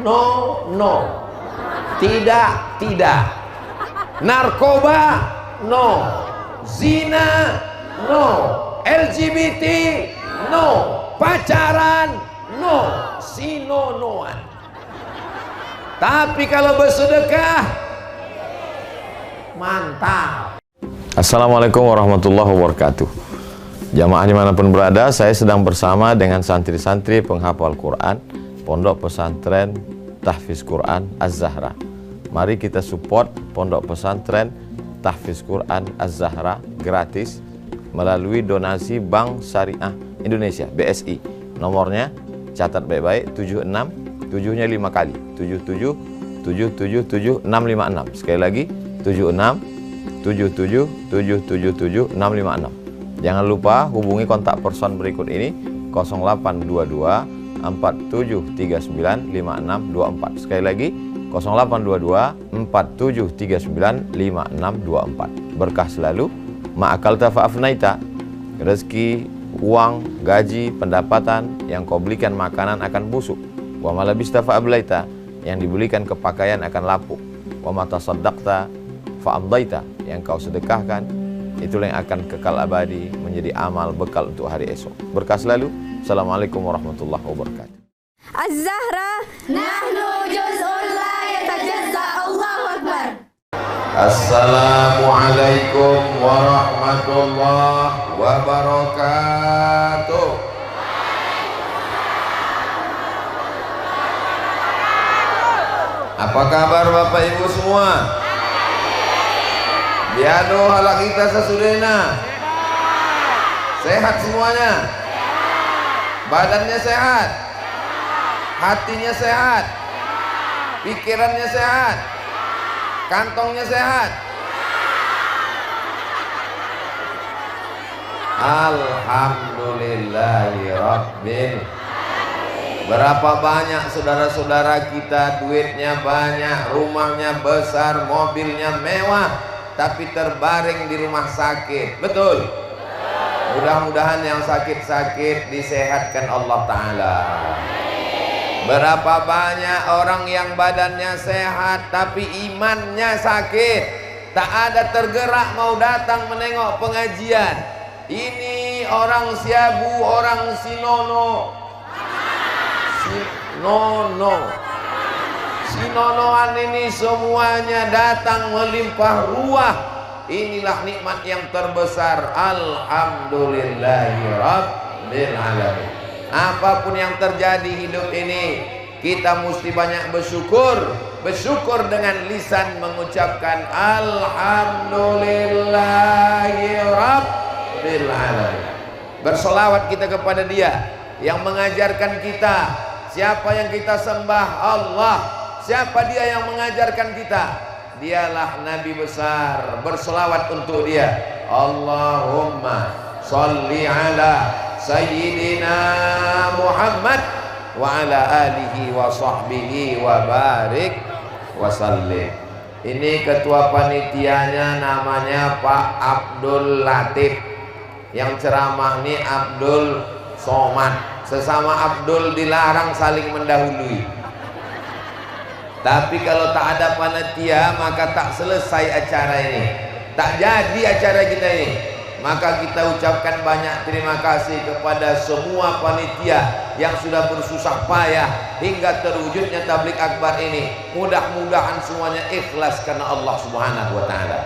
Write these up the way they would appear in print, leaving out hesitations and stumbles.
no, no. Tidak, tidak. Narkoba, no. Zina, no. LGBT, no. Pacaran, no. Sinonoan. Tapi kalau bersedekah, mantap. Assalamualaikum warahmatullahi wabarakatuh. Jamaah dimanapun berada, saya sedang bersama dengan santri-santri penghafal Quran Pondok Pesantren Tahfiz Quran Az-Zahra. Mari kita support Pondok Pesantren Tahfiz Quran Az-Zahra gratis melalui donasi Bank Syariah Indonesia (BSI). Nomornya catat baik-baik, 76 7-nya 5 kali, 77 777 656. Sekali lagi, 76 77 777 656. Jangan lupa hubungi kontak person berikut ini, 0822 4739 5624. Sekali lagi, 0822 4739 5624. Berkah selalu, ma'akalta fa'afnaita. Rezeki, uang, gaji, pendapatan yang kau belikan makanan akan busuk. Wa malabista fa'ablaita, yang dibelikan kepakaian akan lapuk. Wa matasaddaqta fa'amdaita, yang kau sedekahkan itulah yang akan kekal abadi menjadi amal bekal untuk hari esok. Berkah selalu. Assalamualaikum warahmatullahi wabarakatuh. Az-Zahra nahnu juz'un la yatajazza. Allahu Akbar. Assalamualaikum warahmatullahi wabarakatuh. Apa kabar Bapak Ibu semua? Biado halak kita sesudahnya. Sehat semuanya. Badannya sehat. Hatinya sehat. Pikirannya sehat. Kantongnya sehat. Alhamdulillahirabbil. Berapa banyak saudara-saudara kita duitnya banyak, rumahnya besar, mobilnya mewah, tapi terbaring di rumah sakit. Betul? Mudah-mudahan yang sakit-sakit disehatkan Allah Ta'ala. Berapa banyak orang yang badannya sehat tapi imannya sakit, tak ada tergerak mau datang menengok pengajian. Ini orang Siabu, orang Sinono. Sinonoan ini semuanya datang melimpah ruah. Inilah nikmat yang terbesar. Alhamdulillahirabbil alamin. Apapun yang terjadi hidup ini, kita mesti banyak bersyukur. Bersyukur dengan lisan mengucapkan Alhamdulillahirabbil alamin. Bersolawat kita kepada Dia yang mengajarkan kita. Siapa yang kita sembah? Allah. Siapa Dia yang mengajarkan kita? Dialah Nabi besar. Bersolawat untuk Dia. Allahumma salli ala Sayyidina Muhammad wa ala alihi wa sahbihi wa barik wa sallim. Ini ketua panitianya namanya Pak Abdul Latif. Yang ceramah ini Abdul Somad. Sesama Abdul dilarang saling mendahului. Tapi kalau tak ada panitia maka tak selesai acara ini, tak jadi acara kita ini. Maka kita ucapkan banyak terima kasih kepada semua panitia yang sudah bersusah payah hingga terwujudnya tabligh akbar ini. Mudah-mudahan semuanya ikhlas karena Allah Subhanahu wa Ta'ala.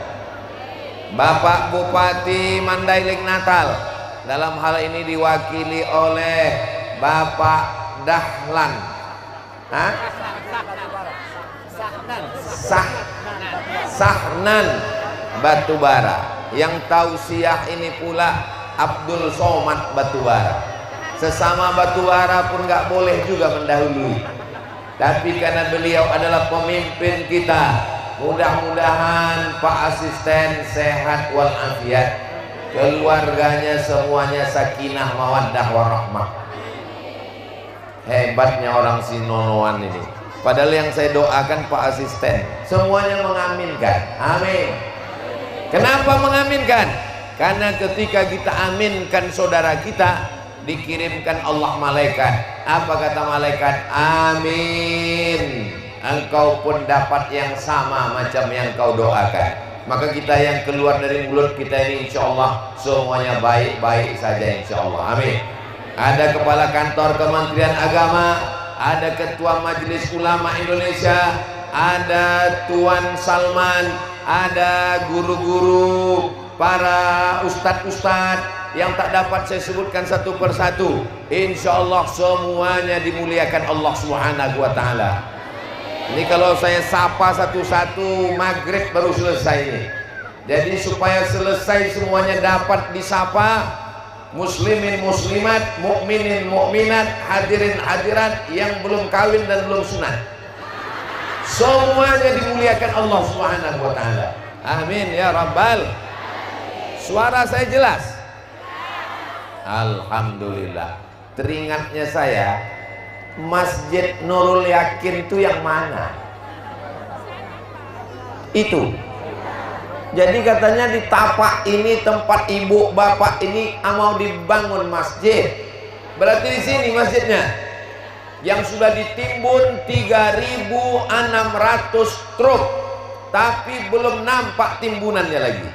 Bapak Bupati Mandailing Natal dalam hal ini diwakili oleh Bapak Dahlan Sahnan Batubara. Yang tausiah ini pula Abdul Somad Batubara. Sesama Batubara pun nggak boleh juga mendahului. Tapi karena beliau adalah pemimpin kita, mudah-mudahan Pak Asisten sehat walafiat, keluarganya semuanya sakinah mawaddah warahmah. Hebatnya orang Sinonoan ini. Padahal yang saya doakan Pak Asisten semuanya mengaminkan. Amin. Kenapa mengaminkan? Karena ketika kita aminkan saudara kita, dikirimkan Allah malaikat. Apa kata malaikat? Amin. Engkau pun dapat yang sama macam yang kau doakan. Maka kita yang keluar dari mulut kita ini insya Allah semuanya baik-baik saja insya Allah. Amin. Ada kepala kantor Kementerian Agama, ada ketua Majelis Ulama Indonesia, ada Tuan Salman, ada guru-guru, para ustadz-ustadz yang tak dapat saya sebutkan satu persatu. Insya Allah semuanya dimuliakan Allah Subhanahu wa Ta'ala. Ini kalau saya sapa satu-satu maghrib baru selesai ini. Jadi supaya selesai semuanya dapat disapa, muslimin muslimat, mukminin mukminat, hadirin hadirat yang belum kawin dan belum sunat, semuanya dimuliakan Allah Subhanahu wa Ta'ala. Amin ya rabbal. Suara saya jelas? Alhamdulillah. Teringatnya saya, Masjid Nurul Yakin itu yang mana? Itu. Jadi katanya di tapak ini tempat ibu bapak ini mau dibangun masjid. Berarti di sini masjidnya yang sudah ditimbun 3.600 truk, tapi belum nampak timbunannya lagi.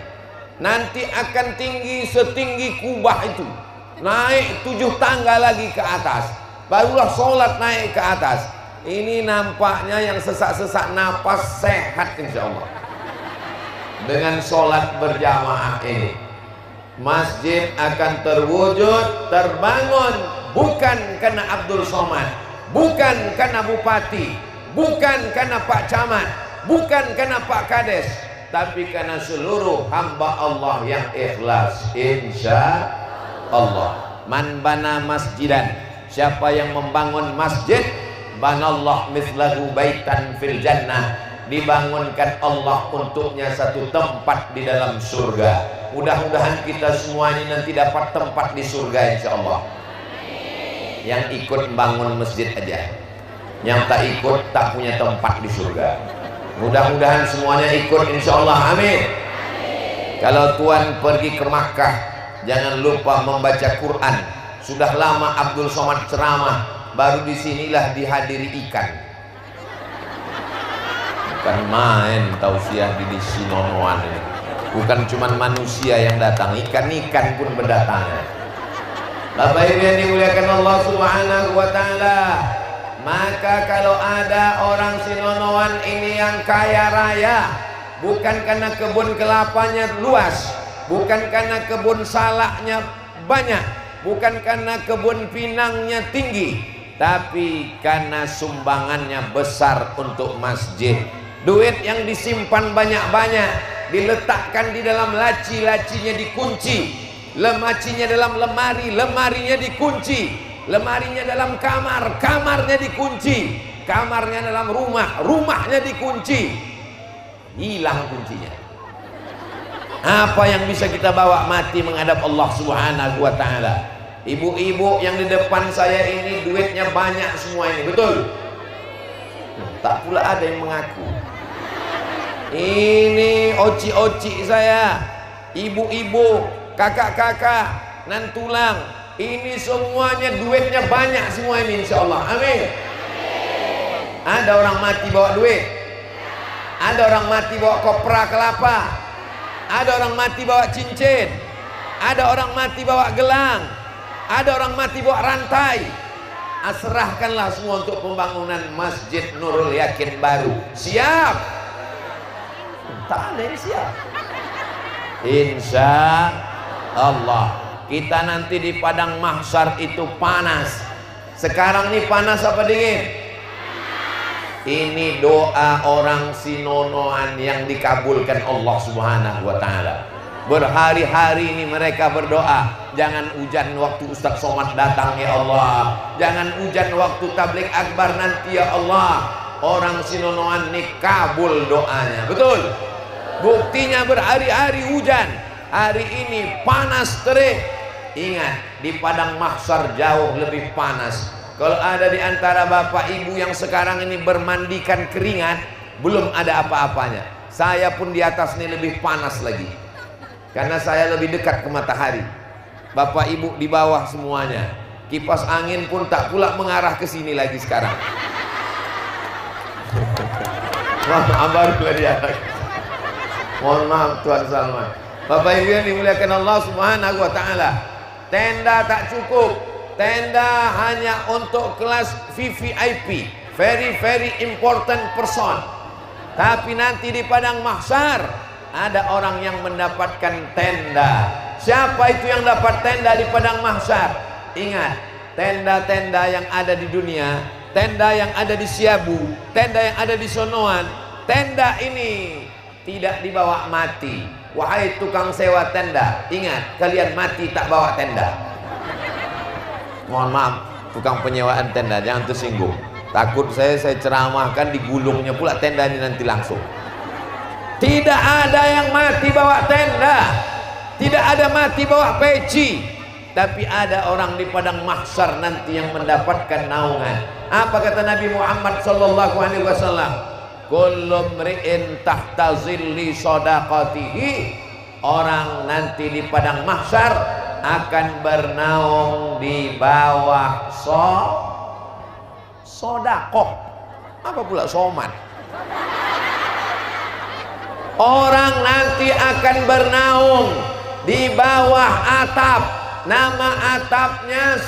Nanti akan tinggi setinggi Kubah itu, naik 7 tangga lagi ke atas, barulah sholat naik ke atas. Ini nampaknya yang sesak-sesak napas sehat insya Allah dengan sholat berjamaah ini. Masjid akan terwujud, terbangun, bukan karena Abdul Somad, bukan karena bupati, bukan karena Pak Camat, bukan karena Pak Kades, tapi karena seluruh hamba Allah yang ikhlas insya Allah. Man bana masjidan, siapa yang membangun masjid, banallah mislahu baitan fil jannah, dibangunkan Allah untuknya satu tempat di dalam surga. Mudah-mudahan kita semua ini nanti dapat tempat di surga insya Allah. Yang ikut membangun masjid aja, yang tak ikut tak punya tempat di surga. Mudah-mudahan semuanya ikut insya Allah. Amin. Kalau Tuan pergi ke Makkah, jangan lupa membaca Quran. Sudah lama Abdul Somad ceramah, baru disinilah dihadiri ikan. Bukan main tausiah di Sinonoan ini. Bukan cuma manusia yang datang, ikan-ikan pun berdatangan. Bapak Ibu yang dimuliakan Allah Subhanahu wa Ta'ala, maka kalau ada orang Sinonoan ini yang kaya raya, bukan karena kebun kelapanya luas, bukan karena kebun salaknya banyak, bukan karena kebun pinangnya tinggi, tapi karena sumbangannya besar untuk masjid. Duit yang disimpan banyak-banyak, diletakkan di dalam laci, lacinya dikunci, lemacinya dalam lemari, lemarinya dikunci, lemarinya dalam kamar, kamarnya dikunci, kamarnya dalam rumah, rumahnya dikunci, hilang kuncinya. Apa yang bisa kita bawa mati menghadap Allah Subhanahu wa Ta'ala? Ibu-ibu yang di depan saya ini duitnya banyak semua ini, betul? Tak pula ada yang mengaku. Ini oci-oci saya, ibu-ibu, kakak-kakak, nan tulang, ini semuanya duitnya banyak semua ini insya Allah. Amin. Ada orang mati bawa duit, ada orang mati bawa kopra kelapa, ada orang mati bawa cincin, ada orang mati bawa gelang, ada orang mati bawa rantai. Serahkanlah semua untuk pembangunan Masjid Nurul Yakin baru. Siap? Tak ada yang siap. Insya Allah kita nanti di padang mahsyar itu panas. Sekarang ini panas apa dingin? Ini doa orang Sinonoan yang dikabulkan Allah Subhanahu wa Ta'ala. Berhari-hari ini mereka berdoa, jangan hujan waktu Ustaz Somad datang ya Allah, jangan hujan waktu tabligh akbar nanti ya Allah. Orang Sinonoan ini kabul doanya, betul? Buktinya berhari-hari hujan, hari ini panas terik. Ingat, di padang mahsyar jauh lebih panas. Kalau ada di antara bapak ibu yang sekarang ini bermandikan keringat, belum ada apa-apanya. Saya pun di atas ini lebih panas lagi, karena saya lebih dekat ke matahari. Bapak ibu di bawah semuanya kipas angin pun tak pula mengarah ke sini lagi sekarang. Mohon maaf Tuan Salman. Bapak Ibu yang dimuliakan Allah Subhanahu wa taala. Tenda tak cukup. Tenda hanya untuk kelas VVIP, very important person. Tapi nanti di padang mahsyar ada orang yang mendapatkan tenda. Siapa itu yang dapat tenda di padang mahsyar? Ingat, tenda-tenda yang ada di dunia, tenda yang ada di Siabu, tenda yang ada di Sonoan, tenda ini tidak dibawa mati. Wahai tukang sewa tenda, ingat, kalian mati tak bawa tenda. Mohon maaf, tukang penyewaan tenda, jangan tersinggung. Takut saya ceramahkan digulungnya pula tenda ini nanti langsung. Tidak ada yang mati bawa tenda, tidak ada mati bawa peci, tapi ada orang di padang mahsyar nanti yang mendapatkan naungan. Apa kata Nabi Muhammad sallallahu alaihi wasallam? Kullu mri'in tahta zilli shadaqatihi. Orang nanti di padang mahsyar akan bernaung di bawah sodakoh. Apa pula soman? Orang nanti akan bernaung di bawah atap. Nama atapnya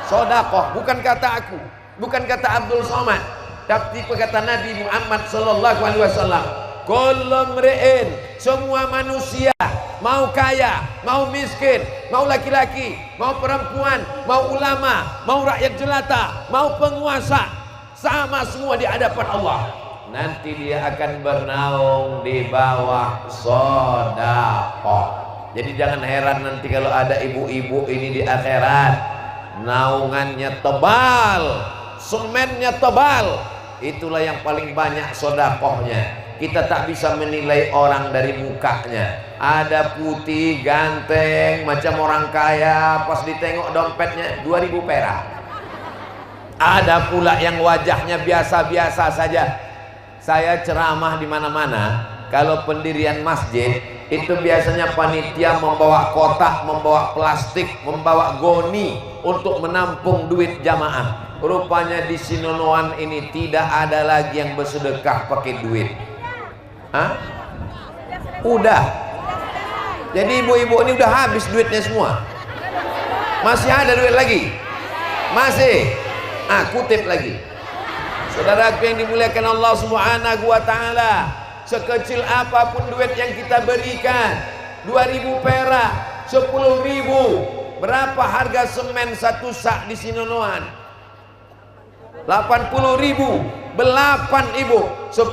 sodakoh. Bukan kata aku, bukan kata Abdul Somad, tapi kata Nabi Muhammad sallallahu alaihi wasallam. Kullu mri'in, semua manusia, mau kaya, mau miskin, mau laki-laki, mau perempuan, mau ulama, mau rakyat jelata, mau penguasa, sama semua di hadapan Allah. Nanti dia akan bernaung di bawah sedekah. Jadi jangan heran nanti kalau ada ibu-ibu ini di akhirat, naungannya tebal, semennya tebal. Itulah yang paling banyak sedekahnya. Kita tak bisa menilai orang dari mukanya. Ada putih, ganteng, macam orang kaya, pas ditengok dompetnya 2.000 perak. Ada pula yang wajahnya biasa-biasa saja. Saya ceramah di mana-mana, kalau pendirian masjid itu biasanya panitia membawa kotak, membawa plastik, membawa goni untuk menampung duit jamaah. Rupanya di Sinonoan ini tidak ada lagi yang bersedekah pakai duit. Hah? Udah. Jadi ibu-ibu ini udah habis duitnya semua. Masih ada duit lagi? Masih. Kutip lagi. Saudaraku yang dimuliakan Allah Subhanahu wa taala, sekecil apapun duit yang kita berikan, 2.000 perak, 10.000, berapa harga semen satu sak di Sinonoan? 80.000. 8 ibu, 10,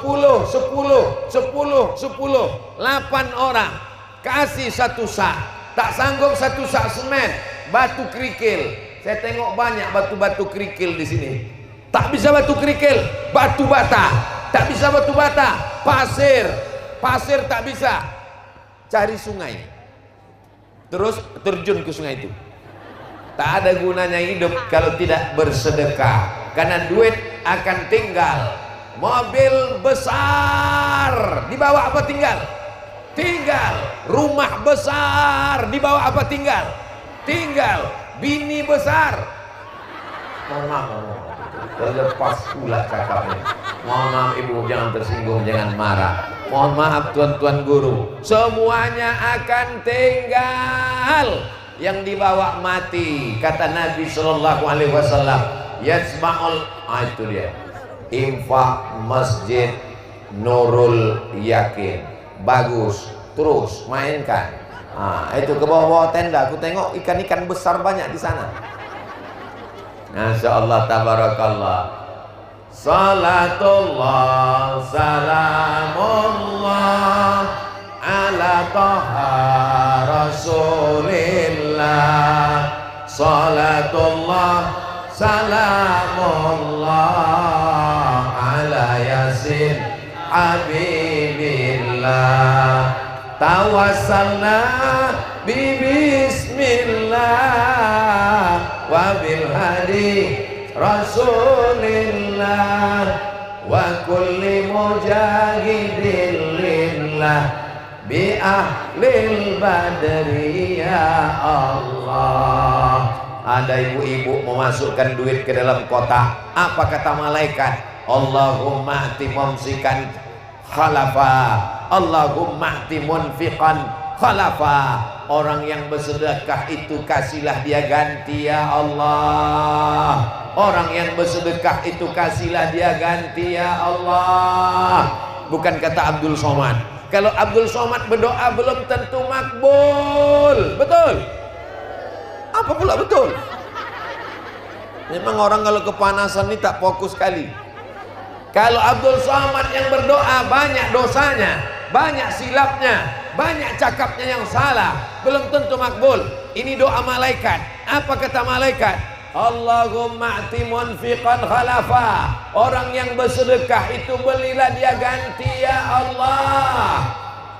8 orang kasih satu sak. Tak sanggup satu sak semen, batu kerikil. Saya tengok banyak batu-batu kerikil di sini. Tak bisa batu kerikil, batu bata. Tak bisa batu bata, pasir. Pasir tak bisa. Cari sungai, terus terjun ke sungai itu. Tak ada gunanya hidup kalau tidak bersedekah. Karena duit akan tinggal. Mobil besar dibawa apa tinggal? Tinggal. Rumah besar dibawa apa tinggal? Tinggal. Bini besar. Mohon maaf, terlepas pula cakapnya. Mohon maaf ibu, jangan tersinggung, jangan marah. Mohon maaf tuan-tuan guru, semuanya akan tinggal. Yang dibawa mati. Kata Nabi sallallahu alaihi wasallam, yasma'ul, itu dia, infak masjid Nurul Yakin, bagus, terus mainkan. Itu ke bawah-bawah tenda, aku tengok ikan-ikan besar banyak di sana. Masya Allah, tabarakallah. Salatullah, salamullah ala taha rasulillah. Salatullah, salamullah ala yasin habibillah. Tawassalna bi bismillah wa bil hadi rasulillah wa kulli mujahidin lillah bi ahlil badri ya Allah. Ada ibu-ibu memasukkan duit ke dalam kotak. Apa kata malaikat? Allahumma ati mumsikan khalafa, Allahumma ati munfiqan khalafa. Orang yang bersedekah itu kasihlah dia ganti ya Allah. Orang yang bersedekah itu kasihlah dia ganti ya Allah. Bukan kata Abdul Somad. Kalau Abdul Somad berdoa belum tentu makbul. Betul? Apa pula betul? Memang orang kalau kepanasan ini tak fokus sekali. Kalau Abdul Somad yang berdoa banyak dosanya, banyak silapnya, banyak cakapnya yang salah, belum tentu makbul. Ini doa malaikat. Apa kata malaikat? Allahumma ati munfiqan khalafa. Orang yang bersedekah itu belilah dia ganti ya Allah.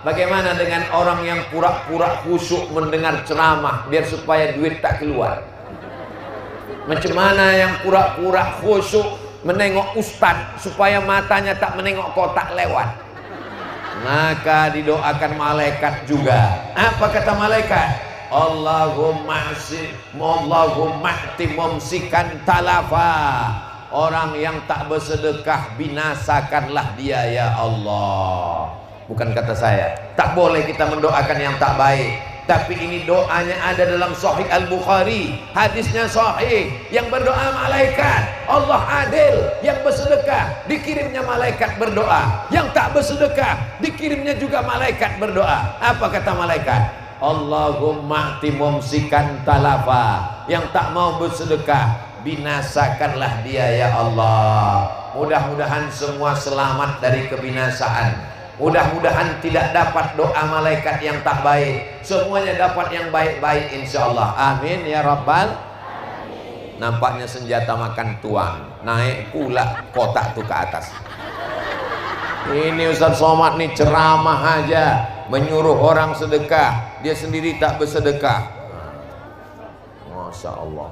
Bagaimana dengan orang yang pura-pura khusyuk mendengar ceramah biar supaya duit tak keluar? Macam mana yang pura-pura khusyuk menengok ustaz supaya matanya tak menengok kotak lewat? Maka didoakan malaikat juga. Apa kata malaikat? Allahumma mumsikan talafa. Orang yang tak bersedekah binasakanlah dia ya Allah. Bukan kata saya. Tak boleh kita mendoakan yang tak baik. Tapi ini doanya ada dalam Sahih Al-Bukhari. Hadisnya sahih. Yang berdoa malaikat. Allah adil. Yang bersedekah dikirimnya malaikat berdoa. Yang tak bersedekah dikirimnya juga malaikat berdoa. Apa kata malaikat? Allahumma ati mumsikan talafa. Yang tak mau bersedekah binasakanlah dia ya Allah. Mudah-mudahan semua selamat dari kebinasaan. Mudah-mudahan tidak dapat doa malaikat yang tak baik. Semuanya dapat yang baik-baik insyaallah. Amin ya rabbal. Nampaknya senjata makan tuan. Naik pula kotak tuh ke atas. Ini Ustaz Somad nih ceramah aja, menyuruh orang sedekah, dia sendiri tak bersedekah. Masya Allah.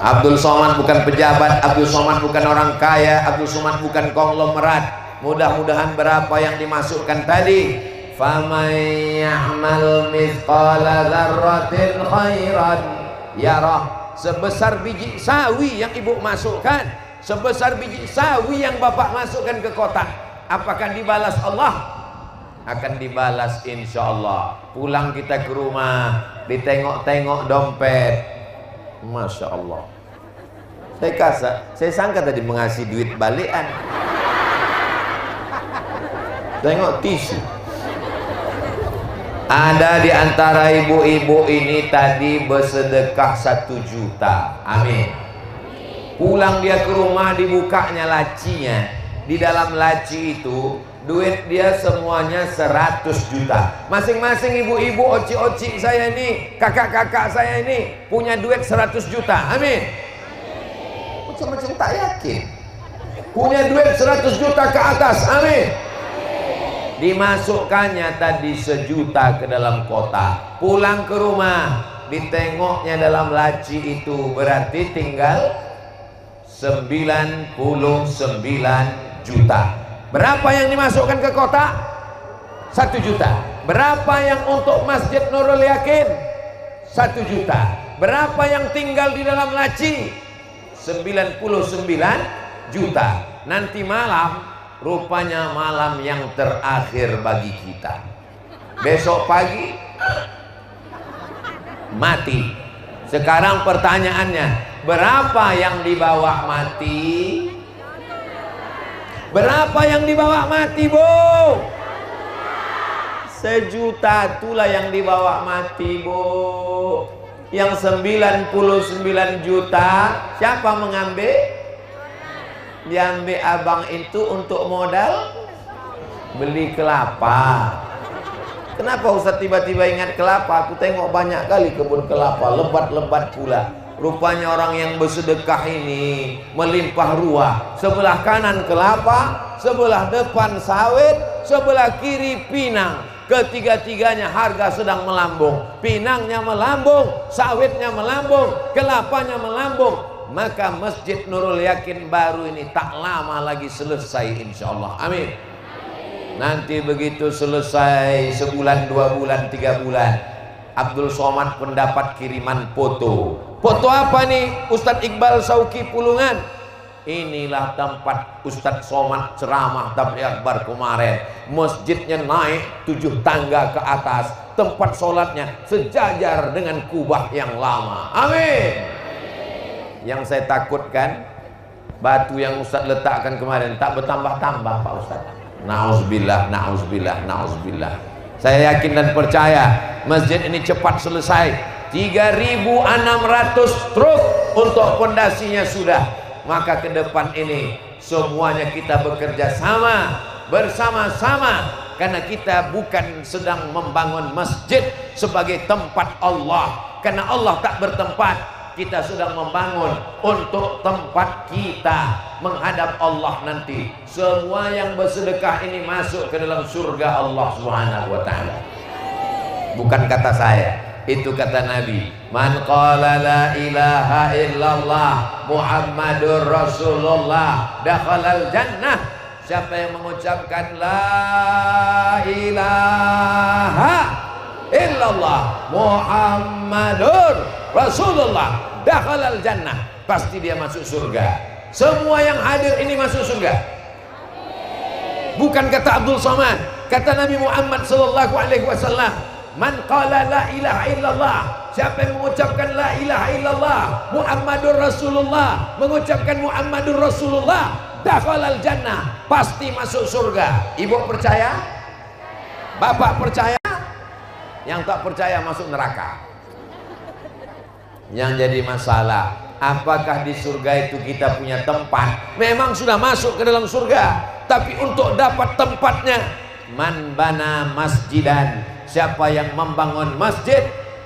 Abdul Somad bukan pejabat, Abdul Somad bukan orang kaya, Abdul Somad bukan konglomerat. Mudah-mudahan berapa yang dimasukkan tadi? Faman ya'mal mithqala dzarratin khairan yarah. Sebesar biji sawi yang ibu masukkan, sebesar biji sawi yang bapak masukkan ke kotak, apakah dibalas Allah? Akan dibalas insyaallah. Pulang kita ke rumah, ditengok-tengok dompet. Masya Allah. Saya sangka tadi mengasih duit balikan. Tengok tisu. Ada di antara ibu-ibu ini tadi bersedekah 1 juta. Amin. Pulang dia ke rumah, dibukanya lacinya. Di dalam laci itu duit dia semuanya 100 juta. Masing-masing ibu-ibu, oci-oci saya ini, kakak-kakak saya ini punya duit 100 juta. Amin. Macam-macam tak yakin. Punya duit 100 juta ke atas. Amin. Dimasukkannya tadi 1 juta ke dalam kotak. Pulang ke rumah, ditengoknya dalam laci itu, berarti tinggal 99 juta. Berapa yang dimasukkan ke kotak? 1 juta. Berapa yang untuk Masjid Nurul Yakin? 1 juta. Berapa yang tinggal di dalam laci? 99 juta. Nanti malam, rupanya malam yang terakhir bagi kita. Besok pagi mati. Sekarang pertanyaannya, berapa yang dibawa mati? Berapa yang dibawa mati, Bu? 1 juta itulah yang dibawa mati, Bu. Yang 99 juta siapa mengambil? Diambil abang itu untuk modal beli kelapa. Kenapa Ustaz tiba-tiba ingat kelapa? Aku tengok banyak kali kebun kelapa, lebat-lebat pula. Rupanya orang yang bersedekah ini melimpah ruah. Sebelah kanan kelapa, sebelah depan sawit, sebelah kiri pinang. Ketiga-tiganya harga sedang melambung. Pinangnya melambung, sawitnya melambung, kelapanya melambung. Maka Masjid Nurul Yakin baru ini tak lama lagi selesai insyaallah. Amin. Nanti begitu selesai sebulan, 2 bulan, 3 bulan, Abdul Somad mendapat kiriman foto. Foto apa nih? Ustadz Iqbal Sauki Pulungan. Inilah tempat Ustadz Somad ceramah tabligh akbar kemarin. Masjidnya naik 7 tangga ke atas. Tempat sholatnya sejajar dengan kubah yang lama. Amin. Yang saya takutkan, batu yang Ustadz letakkan kemarin tak bertambah-tambah Pak Ustadz. Na'udzubillah, na'udzubillah, na'udzubillah. Saya yakin dan percaya masjid ini cepat selesai. 3.600 truk untuk pondasinya sudah. Maka ke depan ini semuanya kita bekerja sama, bersama-sama, karena kita bukan sedang membangun masjid sebagai tempat Allah, karena Allah tak bertempat. Kita sedang membangun untuk tempat kita menghadap Allah nanti. Semua yang bersedekah ini masuk ke dalam surga Allah Subhanahu wa taala. Bukan kata saya, itu kata Nabi. Man qala la ilaha illallah Muhammadur Rasulullah dakhalal jannah. Siapa yang mengucapkan la ilaha illallah Muhammadur Rasulullah dakhalal jannah, pasti dia masuk surga. Semua yang hadir ini masuk surga. Bukan kata Abdul Somad, kata Nabi Muhammad sallallahu alaihi wasallam, man qala la ilaha illallah, siapa yang mengucapkan la ilaha illallah Muhammadur Rasulullah, mengucapkan Muhammadur Rasulullah, dakhalal jannah, pasti masuk surga. Ibu percaya? Bapak percaya? Yang tak percaya masuk neraka. Yang jadi masalah, apakah di surga itu kita punya tempat? Memang sudah masuk ke dalam surga, tapi untuk dapat tempatnya, man bana masjidan, siapa yang membangun masjid,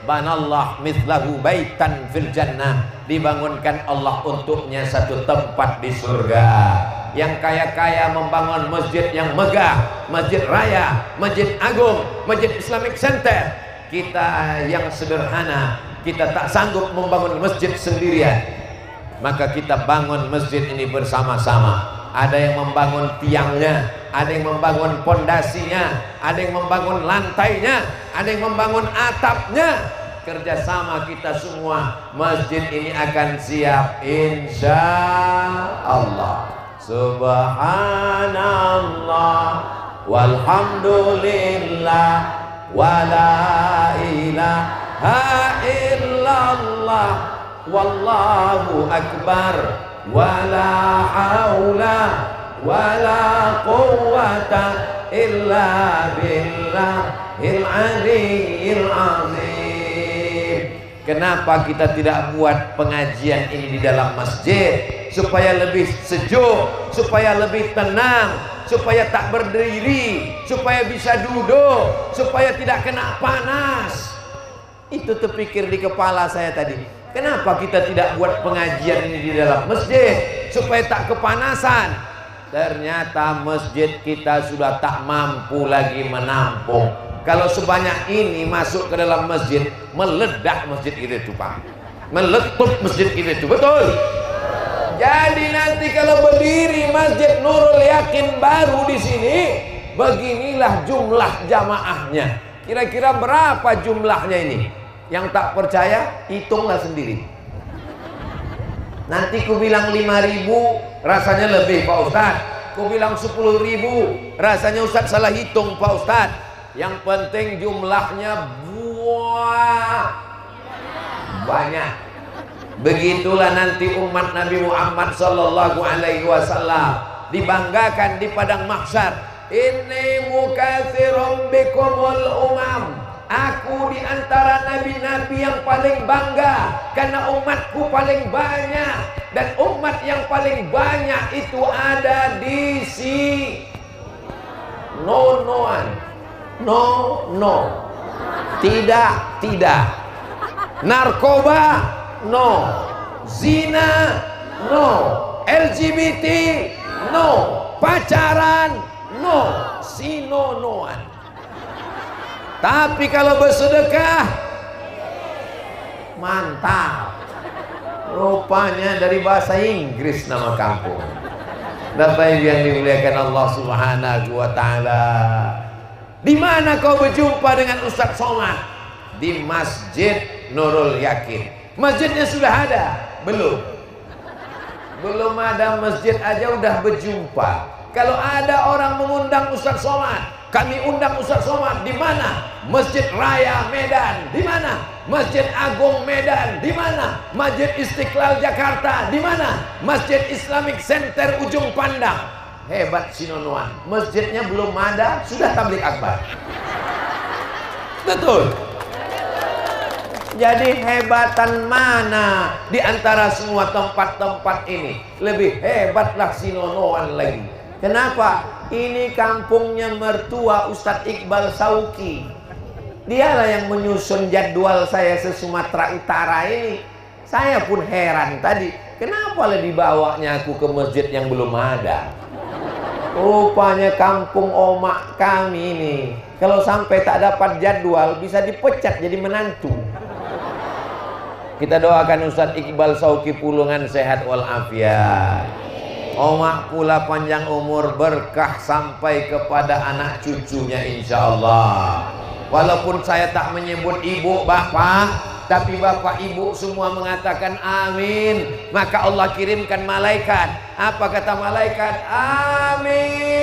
banallah mithlahu baitan fil jannah, dibangunkan Allah untuknya satu tempat di surga. Yang kaya-kaya membangun masjid yang megah, masjid raya, masjid agung, masjid Islamic Center. Kita yang sederhana, kita tak sanggup membangun masjid sendirian, maka kita bangun masjid ini bersama-sama. Ada yang membangun tiangnya, ada yang membangun pondasinya, ada yang membangun lantainya, ada yang membangun atapnya. Kerjasama kita semua, masjid ini akan siap insya Allah. Subhanallah walhamdulillah wala ilaha illallah wallahu akbar wala haula wala quwwata illa billahil aliyyil azim. Kenapa kita tidak buat pengajian ini di dalam masjid? Supaya lebih sejuk, supaya lebih tenang, supaya tak berdiri, supaya bisa duduk, supaya tidak kena panas. Itu terpikir di kepala saya tadi. Kenapa kita tidak buat pengajian ini di dalam masjid supaya tak kepanasan? Ternyata masjid kita sudah tak mampu lagi menampung. Kalau sebanyak ini masuk ke dalam masjid, meledak masjid itu Pak, meletup masjid itu, betul? Jadi nanti kalau berdiri Masjid Nurul Yakin baru di sini, beginilah jumlah jamaahnya. Kira-kira berapa jumlahnya ini? Yang tak percaya, hitunglah sendiri. Nanti ku bilang 5.000, rasanya lebih Pak Ustadz. Ku bilang 10.000, rasanya Ustadz salah hitung Pak Ustadz. Yang penting jumlahnya banyak. Begitulah nanti umat Nabi Muhammad sallallahu alaihi wasallam dibanggakan di padang mahsyar. Inni mukatsirum bikumul umam. Aku di antara nabi-nabi yang paling bangga karena umatku paling banyak, dan umat yang paling banyak itu ada di no-noan. No. Tidak. Narkoba no, zina no, LGBT no, pacaran no, sino-noan. Tapi kalau bersedekah mantap. Rupanya dari bahasa Inggris nama kampung. Bapak Ibu yang dimuliakan Allah Subhanahu wa taala. Di mana kau berjumpa dengan Ustaz Somad? Di Masjid Nurul Yakin. Masjidnya sudah ada? Belum. Belum ada masjid aja udah berjumpa. Kalau ada orang mengundang Ustaz Somad, kami undang Ustaz Somad. Di mana? Masjid Raya Medan. Di mana? Masjid Agung Medan. Di mana? Masjid Istiqlal Jakarta. Di mana? Masjid Islamic Center Ujung Pandang. Hebat Sinonoan. Masjidnya belum ada, sudah tabligh akbar. Betul. Jadi hebatan mana di antara semua tempat-tempat ini? Lebih hebatlah Sinonoan lagi. Kenapa? Ini kampungnya mertua Ustadz Iqbal Sauki. Dialah yang menyusun jadwal saya se-Sumatera Utara ini. Saya pun heran tadi, kenapa lah dibawanya aku ke masjid yang belum ada? Rupanya kampung omak kami ini, kalau sampai tak dapat jadwal bisa dipecat jadi menantu. Kita doakan Ustadz Iqbal Sauki Pulungan sehat walafiat. Omak pula panjang umur, berkah sampai kepada anak cucunya insya Allah. Walaupun saya tak menyebut ibu bapak, tapi bapak ibu semua mengatakan amin. Maka Allah kirimkan malaikat. Apa kata malaikat? Amin.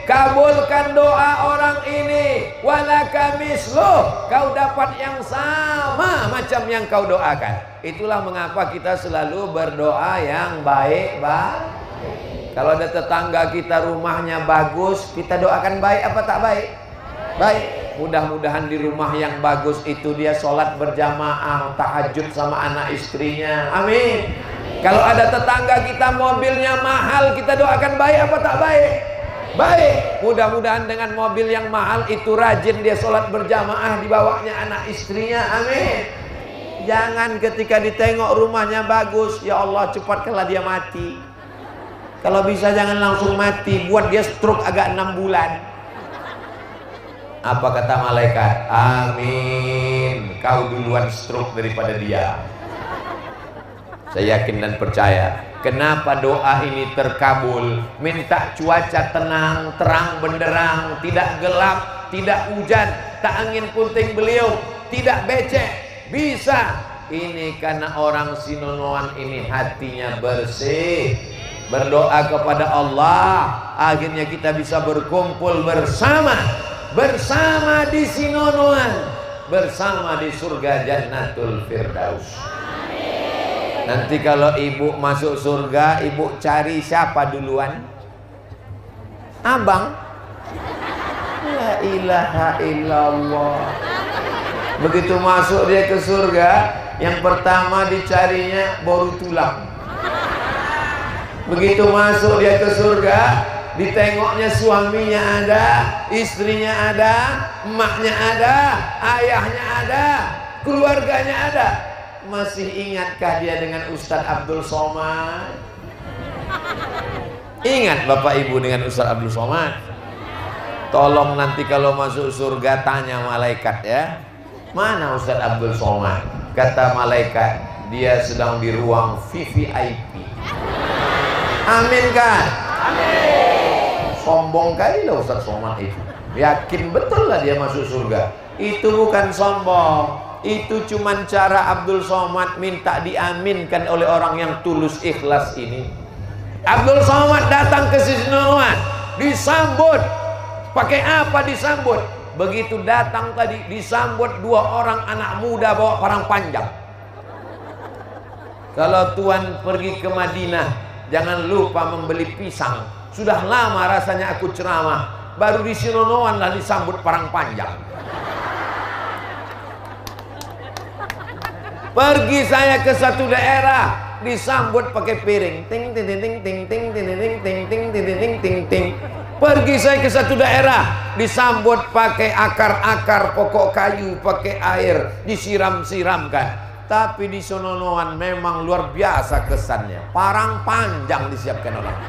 Kabulkan doa orang ini. Walaka misluh. Kau dapat yang sama macam yang kau doakan. Itulah mengapa kita selalu berdoa yang baik. Kalau ada tetangga kita rumahnya bagus, kita doakan baik apa tak baik? Baik. Mudah-mudahan di rumah yang bagus itu dia sholat berjamaah, tahajud sama anak istrinya. Amin. Kalau ada tetangga kita mobilnya mahal, kita doakan baik apa tak baik? Baik. Mudah-mudahan dengan mobil yang mahal itu rajin dia sholat berjamaah, dibawanya anak istrinya. Amin. Jangan ketika ditengok rumahnya bagus, ya Allah cepatkanlah dia mati. Kalau bisa jangan langsung mati, buat dia stroke agak 6 bulan. Apa kata malaikat? Amin. Kau duluan stroke daripada dia. Saya yakin dan percaya. Kenapa doa ini terkabul? Minta cuaca tenang, terang benderang, tidak gelap, tidak hujan, tak angin puting beliung, tidak becek. Bisa. Ini karena orang Sinonoan ini hatinya bersih, berdoa kepada Allah. Akhirnya kita bisa berkumpul bersama di Sinonoan, bersama di surga Jannatul Firdaus. Nanti kalau ibu masuk surga, ibu cari siapa duluan? Abang. La ilaha illallah. Begitu masuk dia ke surga, yang pertama dicarinya boru tulang. Begitu masuk dia ke surga, ditengoknya suaminya ada, istrinya ada, emaknya ada, ayahnya ada, keluarganya ada. Masih ingatkah dia dengan Ustadz Abdul Somad? Ingat Bapak Ibu dengan Ustadz Abdul Somad? Tolong nanti kalau masuk surga tanya malaikat ya, mana Ustadz Abdul Somad? Kata malaikat, dia sedang di ruang VVIP. Amin kan? Amin. Sombong kali lah Ustadz Somad itu. Yakin betul lah dia masuk surga. Itu bukan sombong. Itu cuman cara Abdul Somad minta diaminkan oleh orang yang tulus ikhlas ini. Abdul Somad datang ke Sinonoan, disambut. Pakai apa disambut? Begitu datang tadi disambut 2 orang anak muda bawa parang panjang. Kalau tuan pergi ke Madinah, jangan lupa membeli pisang. Sudah lama rasanya aku ceramah, baru di Sinonoan lah disambut parang panjang. Pergi saya ke satu daerah, disambut pakai piring. Ting ting ting ting ting ting ting ting ting ting ting ting. Pergi saya ke satu daerah, disambut pakai akar-akar pokok kayu, pakai air, disiram-siramkan. Tapi di Sinonoan memang luar biasa kesannya. Parang panjang disiapkan orang.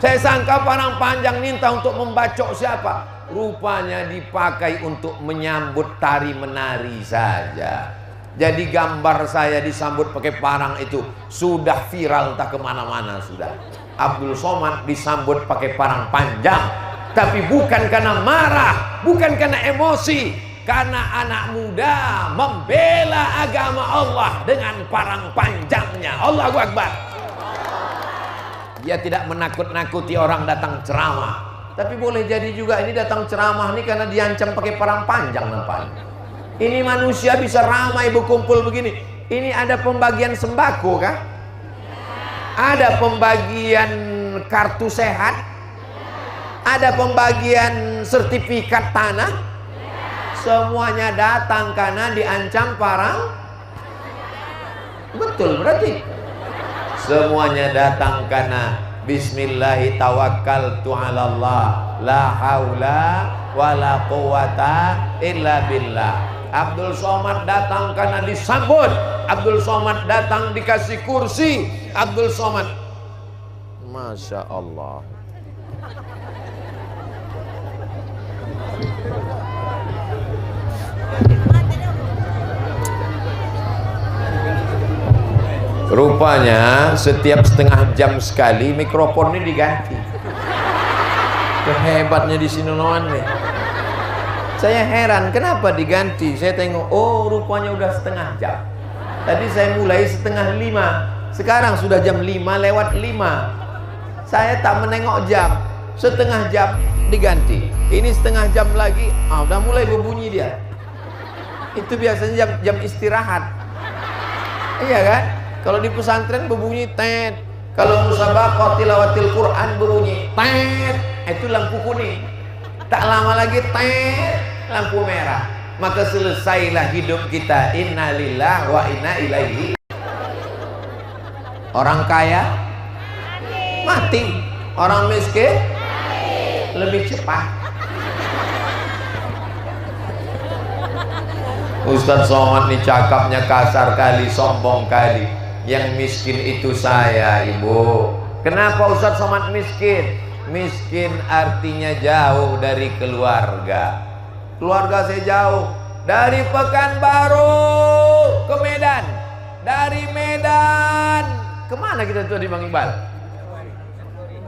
Saya sangka parang panjang minta untuk membacok siapa? Rupanya dipakai untuk menyambut tari menari saja. Jadi gambar saya disambut pakai parang itu sudah viral entah kemana-mana sudah. Abdul Somad disambut pakai parang panjang, tapi bukan karena marah, bukan karena emosi, karena anak muda membela agama Allah dengan parang panjangnya. Allahu Akbar. Dia tidak menakut-nakuti orang datang ceramah, tapi boleh jadi juga ini datang ceramah ini karena diancam pakai parang panjang nampaknya. Ini manusia bisa ramai berkumpul begini. Ini ada pembagian sembako kah? Ada pembagian kartu sehat? Ada pembagian sertifikat tanah? Semuanya datang karena diancam parang. Betul berarti. Semuanya datang karena Bismillahi tawakkaltu 'alallah la haula wala quwata illa billah. Abdul Somad datang karena disambut. Abdul Somad datang dikasih kursi. Abdul Somad, Masya Allah. Rupanya setiap setengah jam sekali mikrofon ini diganti. Kehebatnya di Sinonoan nih. Saya heran kenapa diganti. Saya tengok, oh rupanya udah setengah jam. Tadi saya mulai setengah 5, sekarang sudah jam 5:05. Saya tak menengok jam. Setengah jam diganti. Ini setengah jam lagi, udah mulai berbunyi dia. Itu biasanya jam istirahat. Iya kan? Kalau di pesantren berbunyi tet. Kalau musabaqah tilawatil Quran berbunyi tet. Itu lampu kuning. Tak lama lagi tet, lampu merah. Maka selesailah hidup kita. Innalillah wa inna ilaihi. Orang kaya mati, orang miskin lebih cepat. Ustadz Somad nih cakapnya kasar kali, sombong kali. Yang miskin itu saya, ibu. Kenapa Ustadz Somad miskin? Miskin artinya jauh dari keluarga. Keluarga saya jauh. Dari Pekanbaru ke Medan. Dari Medan kemana kita tuh di Bang Iqbal?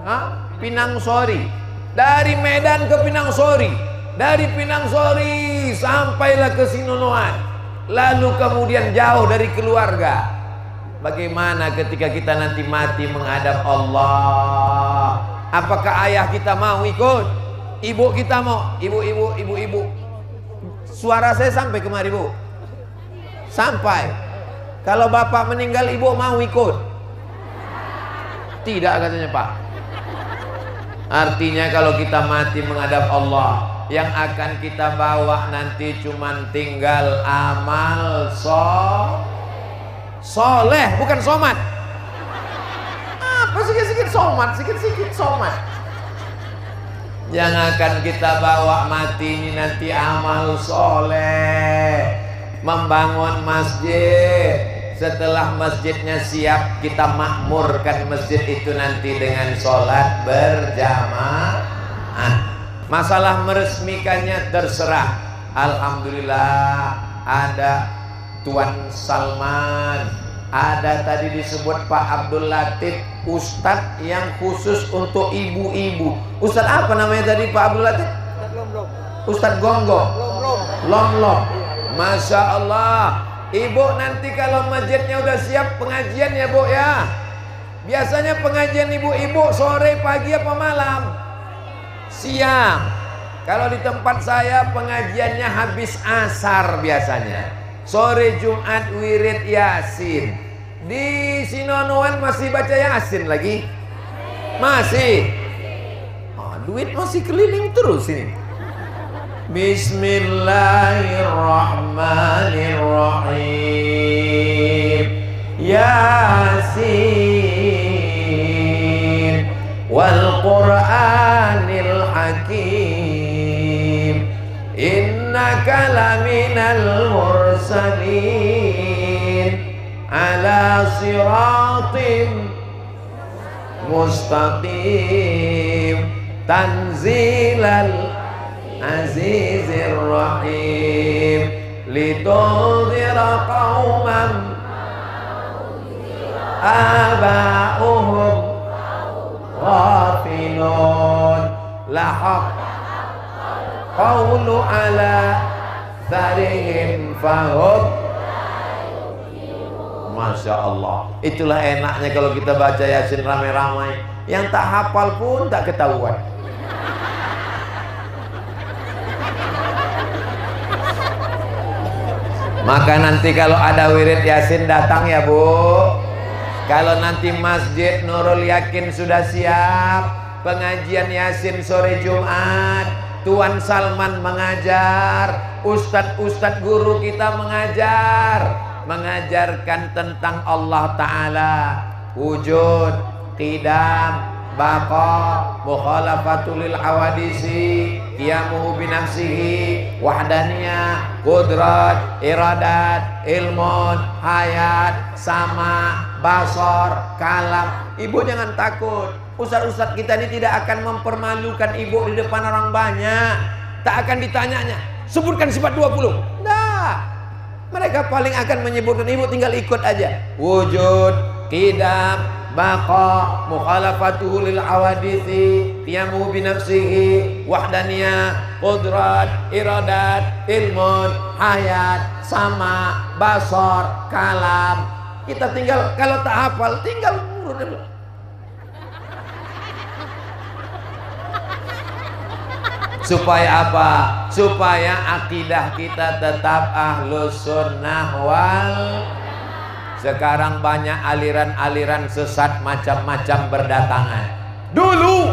Hah? Pinangsori. Dari Medan ke Pinangsori. Dari Pinangsori sampailah ke Sinonoan. Lalu kemudian jauh dari keluarga. Bagaimana ketika kita nanti mati menghadap Allah? Apakah ayah kita mau ikut? Ibu kita mau? Ibu. Suara saya sampai kemari, Bu? Sampai. Kalau bapak meninggal, ibu mau ikut? Tidak katanya, Pak. Artinya kalau kita mati menghadap Allah, yang akan kita bawa nanti cuman tinggal amal soleh, bukan somat. Apa sikit-sikit somat, sikit-sikit somat. Yang akan kita bawa mati ini nanti amal soleh. Membangun masjid. Setelah masjidnya siap, kita makmurkan masjid itu nanti dengan sholat berjamaah. Masalah meresmikannya terserah. Alhamdulillah ada Tuan Salman, ada tadi disebut Pak Abdul Latif, Ustadz yang khusus untuk ibu-ibu. Ustadz apa namanya tadi Pak Abdul Latif? Ustadz Gonggong. Lom. Masya Allah. Ibu nanti kalau masjidnya udah siap pengajian ya Bu ya. Biasanya pengajian ibu-ibu sore, pagi apa malam? Siang. Kalau di tempat saya pengajiannya habis asar biasanya. Sore Jumat wirid Yasin. Di Sinonoan masih baca Yasin lagi? Masih. Duit masih keliling terus ini. Bismillahirrahmanirrahim. Yasin wal Qur'anil Hakim. Innaka laminal mursalin ala siratim mustaqim. Tanzilal Azizir Rahim litudhira qauman aba'uhum ghafilun. Lahaq qawlu ala sarihim fahum. Masya Allah. Itulah enaknya kalau kita baca Yasin ramai-ramai. Yang tak hafal pun tak ketahuan. Maka nanti kalau ada wirid Yasin datang ya Bu. Kalau nanti Masjid Nurul Yakin sudah siap pengajian Yasin sore Jumat, Tuan Salman mengajar, ustadz-ustadz guru kita mengajarkan tentang Allah Ta'ala, wujud, qidam, baqa, mukhalafatul lil hawadisi, qiyamuhu binafsihi, wahdaniyah, qudrat, iradat, ilmun, hayat, sama, basar, kalam. Ibu jangan takut. Ustadz-ustadz kita ini tidak akan mempermalukan ibu di depan orang banyak. Tak akan ditanyanya, sebutkan sifat 20. Nah, mereka paling akan menyebutkan, ibu tinggal ikut aja. Wujud, qidam, baqa, mukhalafatuhu lil awadisi, qiyamuhu binafsihi, wahdaniyah, qudrat, iradat, ilmun, hayat, sama, basar, kalam. Kita tinggal, kalau tak hafal tinggal urut. Supaya apa? Supaya akidah kita tetap ahlus sunnah wal. Sekarang banyak aliran-aliran sesat macam-macam berdatangan. Dulu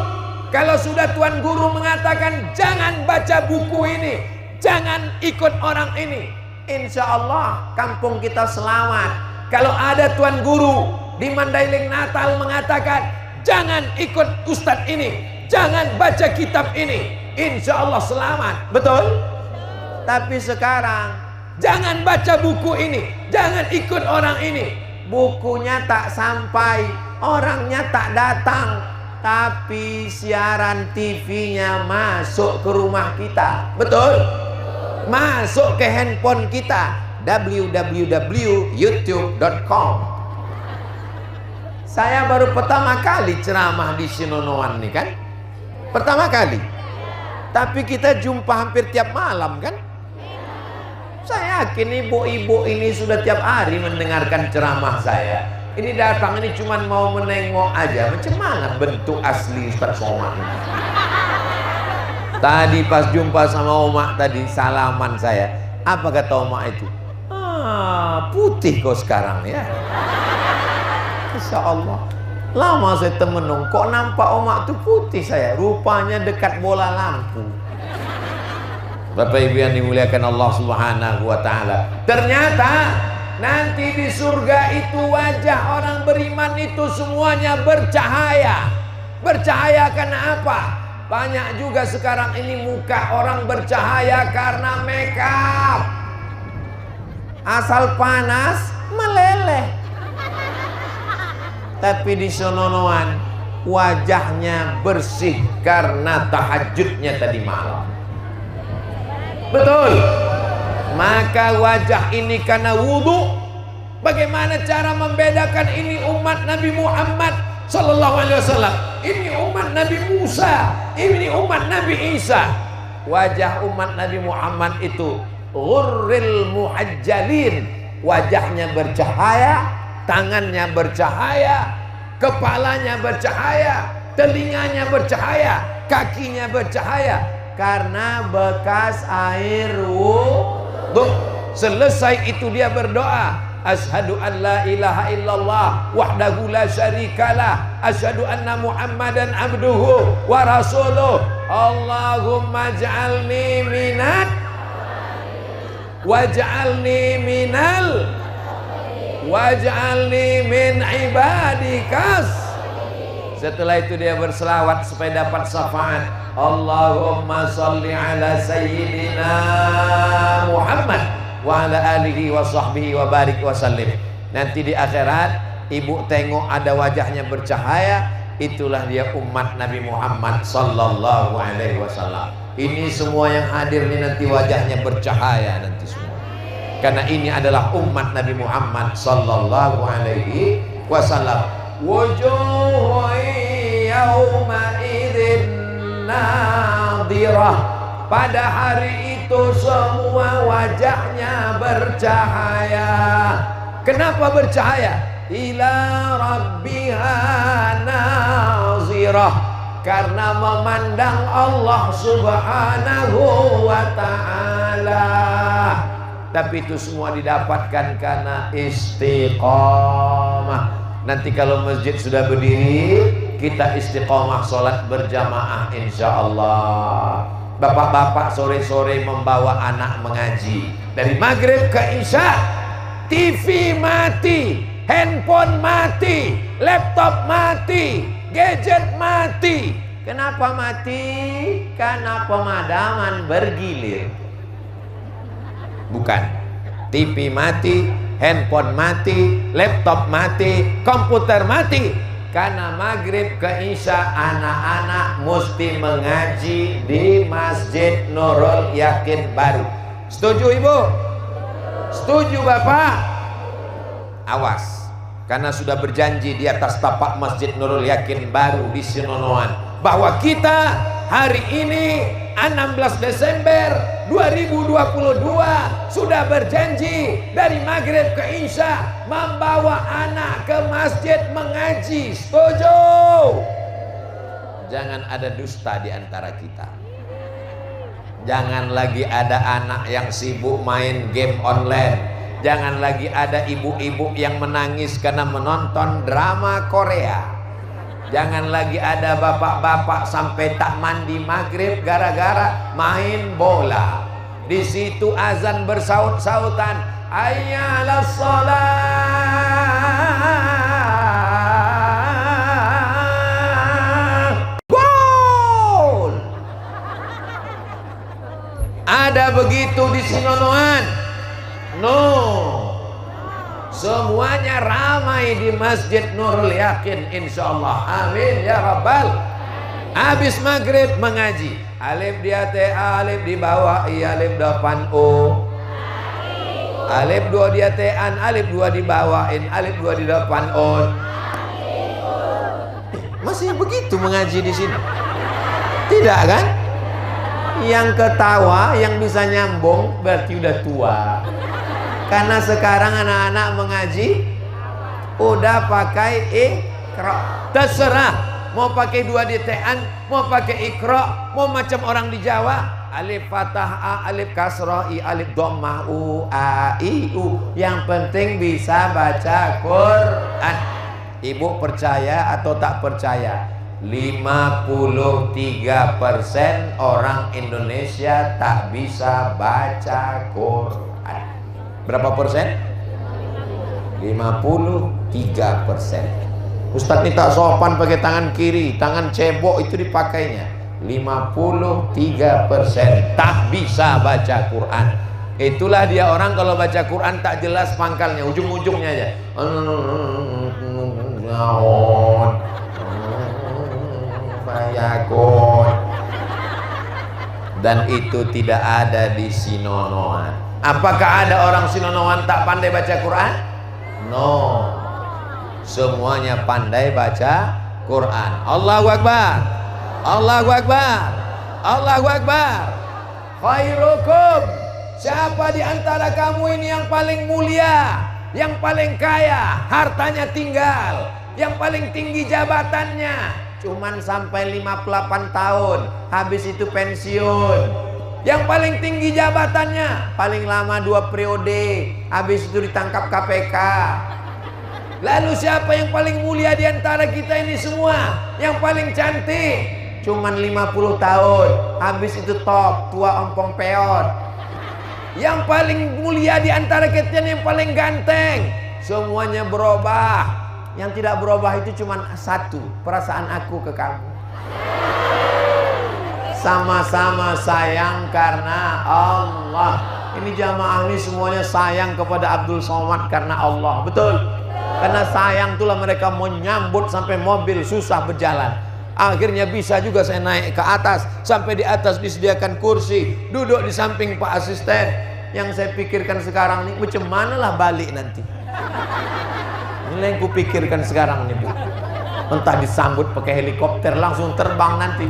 kalau sudah Tuan Guru mengatakan jangan baca buku ini, jangan ikut orang ini, insya Allah kampung kita selamat. Kalau ada Tuan Guru di Mandailing Natal mengatakan jangan ikut ustadz ini, jangan baca kitab ini, insya Allah selamat. Betul? Tapi sekarang jangan baca buku ini, jangan ikut orang ini. Bukunya tak sampai, orangnya tak datang, tapi siaran TV-nya masuk ke rumah kita. Betul? Masuk ke handphone kita, www.youtube.com. Saya baru pertama kali ceramah di Sinonoan nih kan, pertama kali. Tapi kita jumpa hampir tiap malam kan. Saya yakin ibu-ibu ini sudah tiap hari mendengarkan ceramah saya. Ini datang ini cuman mau menengok aja. Macam mana bentuk asli Ustaz Somad ini? Tadi pas jumpa sama Oma tadi, salaman saya. Apa kata Oma itu? Putih kau sekarang ya. Insya Allah. Lama saya temenung, kok nampak Oma tuh putih saya. Rupanya dekat bola lampu. Bapak Ibu yang dimuliakan Allah Subhanahu wa Ta'ala, ternyata nanti di surga itu wajah orang beriman itu semuanya bercahaya. Bercahaya karena apa? Banyak juga sekarang ini muka orang bercahaya karena make up. Asal panas meleleh. Tapi di Sononoan wajahnya bersih karena tahajudnya tadi malam. Betul. Maka wajah ini karena wudhu. Bagaimana cara membedakan ini umat Nabi Muhammad Sallallahu Alaihi Wasallam, ini umat Nabi Musa, ini umat Nabi Isa. Wajah umat Nabi Muhammad itu ghurril muhajjalin. Wajahnya bercahaya, tangannya bercahaya, kepalanya bercahaya, telinganya bercahaya, kakinya bercahaya. Karena bekas air wudhu. Selesai itu dia berdoa, asyhadu an la ilaha illallah wahdahu la syarikalah, asyhadu anna muhammadan abduhu wa rasuluh, Allahumma ja'alni minat waj'alni minal waj'alni min ibadikas. Setelah itu dia berselawat supaya dapat syafaat. Allahumma salli ala sayyidina Muhammad wa ala alihi wa sahbihi wa barik wa sallim. Nanti di akhirat ibu tengok ada wajahnya bercahaya, itulah dia umat Nabi Muhammad sallallahu alaihi wasallam. Ini semua yang hadir ini nanti wajahnya bercahaya nanti semua. Karena ini adalah umat Nabi Muhammad sallallahu alaihi wasallam. Wujuh yawma idzin nadhirah. Pada hari itu semua wajahnya bercahaya. Kenapa bercahaya? Ila rabbiha nazirah, karena memandang Allah subhanahu wa ta'ala. Tapi itu semua didapatkan karena istiqamah. Nanti kalau masjid sudah berdiri, kita istiqamah sholat berjamaah insyaallah. Bapak-bapak sore-sore membawa anak mengaji, dari maghrib ke isya. TV mati, handphone mati, laptop mati, gadget mati. Kenapa mati? Karena pemadaman bergilir. Bukan. TV mati, handphone mati, laptop mati, komputer mati. Karena maghrib ke isya anak-anak mesti mengaji di Masjid Nurul Yakin baru. Setuju Ibu? Setuju Bapak? Awas, karena sudah berjanji di atas tapak Masjid Nurul Yakin baru di Sinonoan bahwa kita hari ini 16 Desember 2022 sudah berjanji dari maghrib ke isya membawa anak ke masjid mengaji. Setuju? Jangan ada dusta di antara kita. Jangan lagi ada anak yang sibuk main game online. Jangan lagi ada ibu-ibu yang menangis karena menonton drama Korea. Jangan lagi ada bapak-bapak sampai tak mandi maghrib gara-gara main bola. Di situ azan bersaut-sautan, hayya 'alas shalah. Gol. Ada begitu di Sinonoan? No. Semuanya ramai di Masjid Nurul Yakin insyaallah. Amin ya rabbal. Habis maghrib mengaji, alif di atas, alif di bawah, alif depan o, alif dua di atas, alif dua di bawahin, alif dua di depan on. Masih begitu mengaji di sini? Tidak kan? Yang ketawa, yang bisa nyambung berarti udah tua. Karena sekarang anak-anak mengaji udah pakai Iqra. Terserah mau pakai 2 DT-an, mau pakai Iqra, mau macam orang di Jawa, alif fathah a, alif kasrah i, alif dhammah u, a, i, u. Yang penting bisa baca Quran. Ibu percaya atau tak percaya? 53% orang Indonesia tak bisa baca Quran. Berapa persen? 53%. Ustadz ini tak sopan pakai tangan kiri, tangan cebok itu dipakainya. 53% tak bisa baca Quran. Itulah dia orang kalau baca Quran tak jelas pangkalnya, ujung-ujungnya aja. Dan itu tidak ada di Sinonoan. Apakah ada orang Sinonoan tak pandai baca Quran? No. Semuanya pandai baca Quran. Allahu Akbar. Allahu Akbar. Allahu Akbar. Khairukum. Siapa di antara kamu ini yang paling mulia, yang paling kaya, hartanya tinggal, yang paling tinggi jabatannya, cuman sampai 58 tahun, habis itu pensiun. Yang paling tinggi jabatannya paling lama 2 periode, habis itu ditangkap KPK. Lalu siapa yang paling mulia di antara kita ini semua? Yang paling cantik cuman 50 tahun, habis itu top, tua ompong peot. Yang paling mulia di antara kita ini yang paling ganteng. Semuanya berubah. Yang tidak berubah itu cuman satu, perasaan aku ke kamu. Sama-sama sayang karena Allah. Ini jamaah ini semuanya sayang kepada Abdul Somad karena Allah. Betul? Karena sayang itulah mereka menyambut sampai mobil susah berjalan. Akhirnya bisa juga saya naik ke atas. Sampai di atas disediakan kursi, duduk di samping Pak Asisten. Yang saya pikirkan sekarang ini, macam manalah balik nanti. Ini yang kupikirkan sekarang nih Bu. Entah disambut pakai helikopter langsung terbang nanti.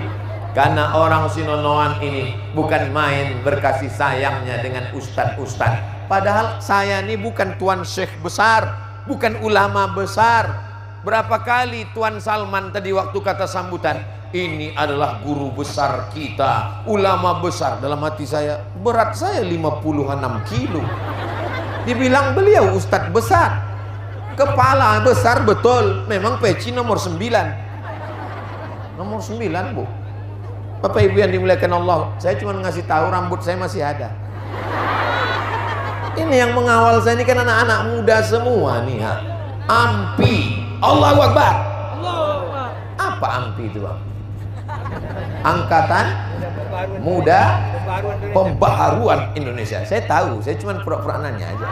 Karena orang Sinonoan ini bukan main berkasih sayangnya dengan ustadz-ustadz. Padahal saya ini bukan tuan syekh besar, bukan ulama besar. Berapa kali Tuan Salman tadi waktu kata sambutan, ini adalah guru besar kita, ulama besar. Dalam hati saya, berat saya 56 kilo. Dibilang beliau ustadz besar, kepala besar betul, memang peci nomor 9. Nomor 9 bu. Bapak Ibu yang dimuliakan Allah, saya cuma ngasih tahu rambut saya masih ada. Ini yang mengawal saya ini kan anak-anak muda semua nih ha. AMPI, Allahu Akbar. Apa AMPI itu bang? Angkatan Muda Pembaharuan Indonesia. Saya tahu, saya cuma pura-pura nanya aja.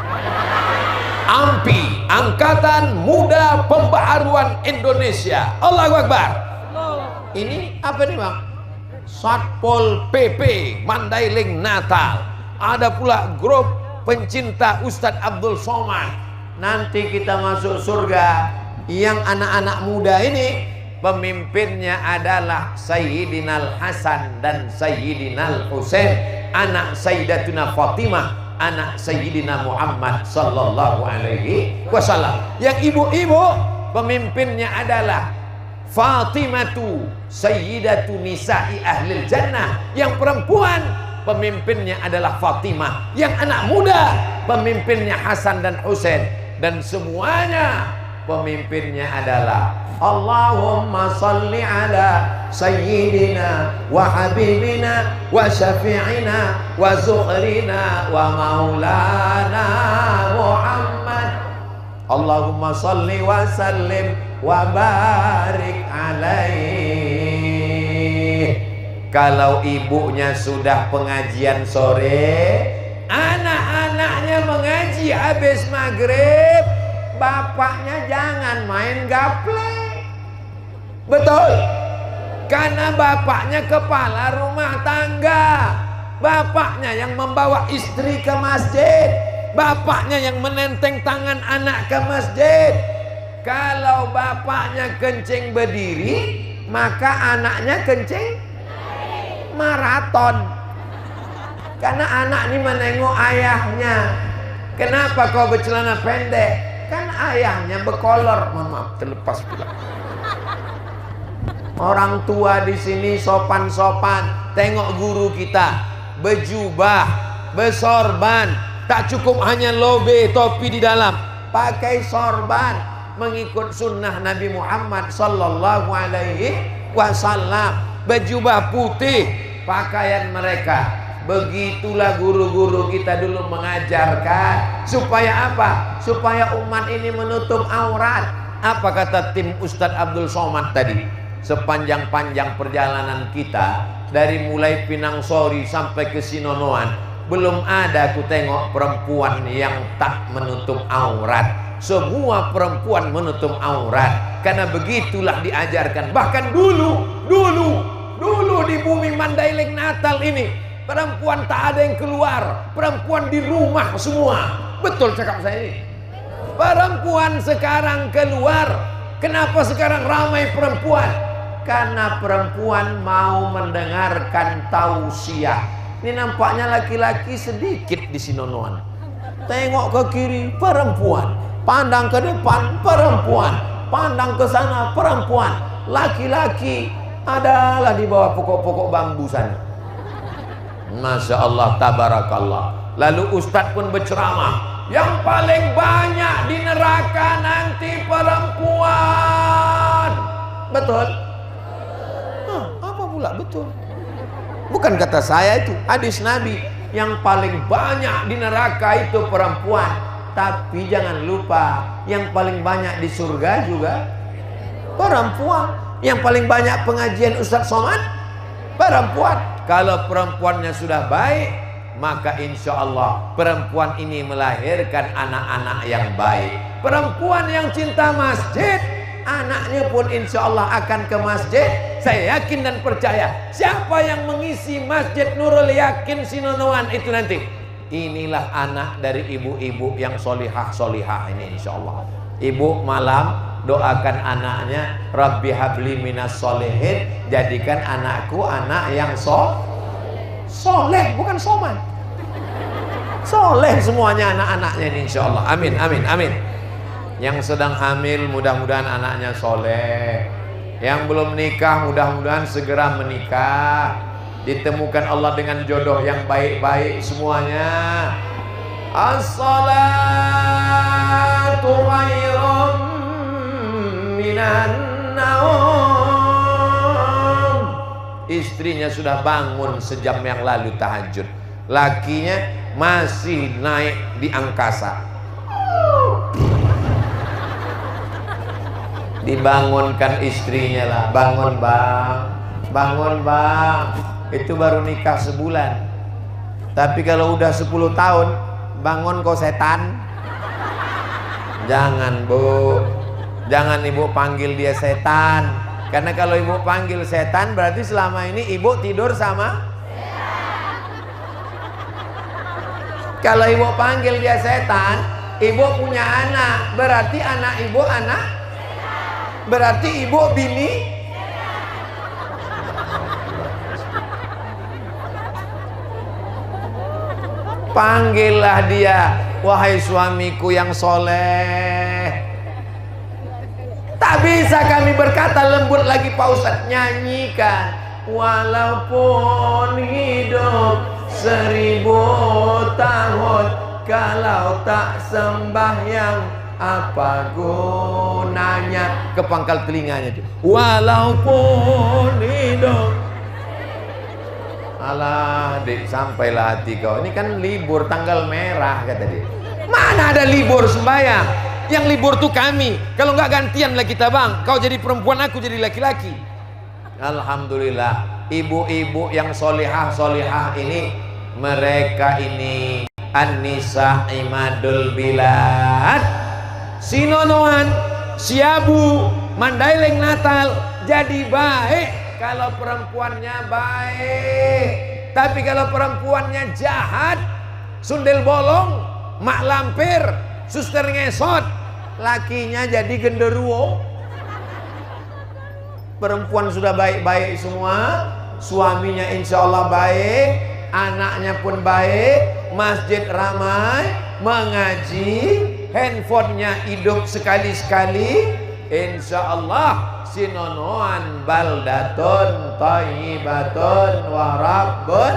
AMPI, Angkatan Muda Pembaharuan Indonesia. Allahu Akbar. Ini apa nih bang? Satpol PP Mandailing Natal. Ada pula grup pencinta Ustadz Abdul Somad. Nanti kita masuk surga. Yang anak-anak muda ini pemimpinnya adalah Sayyidina Hasan dan Sayyidina Husain, anak Sayyidatuna Fatimah, anak Sayyidina Muhammad sallallahu alaihi wasallam. Yang ibu-ibu pemimpinnya adalah Fatimatu Sayyidatu Nisa'i Ahlil Jannah. Yang perempuan pemimpinnya adalah Fatimah. Yang anak muda pemimpinnya Hasan dan Husain. Dan semuanya pemimpinnya adalah Allahumma salli ala Sayyidina wa Habibina wa Syafi'ina wa Zuhrina wa Maulana Muhammad. Allahumma salli wa sallim wa barik alaih. Kalau ibunya sudah pengajian sore, anak-anaknya mengaji habis maghrib, bapaknya jangan main gaple. Betul. Karena bapaknya kepala rumah tangga, bapaknya yang membawa istri ke masjid, bapaknya yang menenteng tangan anak ke masjid. Kalau bapaknya kencing berdiri, maka anaknya kencing maraton. Karena anak ini menengok ayahnya. Kenapa kau bercelana pendek? Kan ayahnya berkolor. Mohon maaf, terlepas pula. Orang tua di sini sopan-sopan. Tengok guru kita berjubah, bersorban. Tak cukup hanya lobe topi di dalam, pakai sorban. Mengikut sunnah Nabi Muhammad sallallahu alaihi wasallam. Berjubah putih pakaian mereka. Begitulah guru-guru kita dulu mengajarkan. Supaya apa? Supaya umat ini menutup aurat. Apa kata tim Ustadz Abdul Somad tadi? Sepanjang-panjang perjalanan kita, dari mulai Pinang Sori sampai ke Sinonoan, belum ada aku tengok perempuan yang tak menutup aurat. Semua perempuan menutup aurat. Karena begitulah diajarkan. Bahkan dulu di bumi Mandailing Natal ini, perempuan tak ada yang keluar. Perempuan di rumah semua. Betul cakap saya ini. Perempuan sekarang keluar. Kenapa sekarang ramai perempuan? Karena perempuan mau mendengarkan tausiah. Ini nampaknya laki-laki sedikit di Sinonoan. Tengok ke kiri, perempuan. Pandang ke depan, perempuan. Pandang ke sana, perempuan. Laki-laki adalah di bawah pokok-pokok bambu sana. Masya Allah, tabarakallah. Lalu Ustadz pun berceramah, yang paling banyak di neraka nanti perempuan. Betul? Apa pula betul? Bukan kata saya itu, hadis Nabi. Yang paling banyak di neraka itu perempuan. Tapi jangan lupa, yang paling banyak di surga juga perempuan. Yang paling banyak pengajian Ustadz Somad, perempuan. Kalau perempuannya sudah baik, maka insya Allah perempuan ini melahirkan anak-anak yang baik. Perempuan yang cinta masjid, anaknya pun insya Allah akan ke masjid. Saya yakin dan percaya, siapa yang mengisi Masjid Nurul Yakin Sinonoan itu nanti, inilah anak dari ibu-ibu yang solihah-solihah ini insya Allah. Ibu malam doakan anaknya, Rabbi habli minas solihin, jadikan anakku anak yang soleh, bukan soman. Soleh semuanya anak-anaknya ini insyaallah. Amin, amin, amin. Yang sedang hamil mudah-mudahan anaknya soleh. Yang belum nikah mudah-mudahan segera menikah. Ditemukan Allah dengan jodoh yang baik-baik semuanya. As-salatu khairum minan naum. Istrinya sudah bangun sejam yang lalu tahajud. Lakinya masih naik di angkasa. Dibangunkan istrinya lah, bangun bang, itu baru nikah sebulan. Tapi kalau udah 10 tahun, bangun kau setan. Jangan bu, jangan ibu panggil dia setan, karena kalau ibu panggil setan berarti selama ini ibu tidur sama. Kalau ibu panggil dia setan, ibu punya anak, berarti anak ibu anak. Berarti ibu bini. Panggillah dia, wahai suamiku yang soleh. Tak bisa kami berkata lembut lagi Pak Ustadz, nyanyikan. Walaupun hidup 1000 tahun, kalau tak sembahyang apa gunanya? Ke pangkal telinganya dia. Walaupun hidup. Alah dik, sampailah hati kau. Ini kan libur tanggal merah kata dia. Mana ada libur sembahyang? Yang libur tuh kami. Kalau nggak gantian lah kita bang. Kau jadi perempuan, aku jadi laki-laki. Alhamdulillah, ibu-ibu yang solihah ini, mereka ini an-nisa imadul bilad. Sinonoan, Siabu, Mandailing Natal jadi baik kalau perempuannya baik. Tapi kalau perempuannya jahat, sundel bolong, mak lampir, suster ngesot, lakinya jadi genderuwo. Perempuan sudah baik-baik semua, suaminya insya Allah baik, anaknya pun baik, masjid ramai, mengaji, handphonenya hidup sekali-sekali, insya Allah sinonoan baldatun thayyibatun warabbun.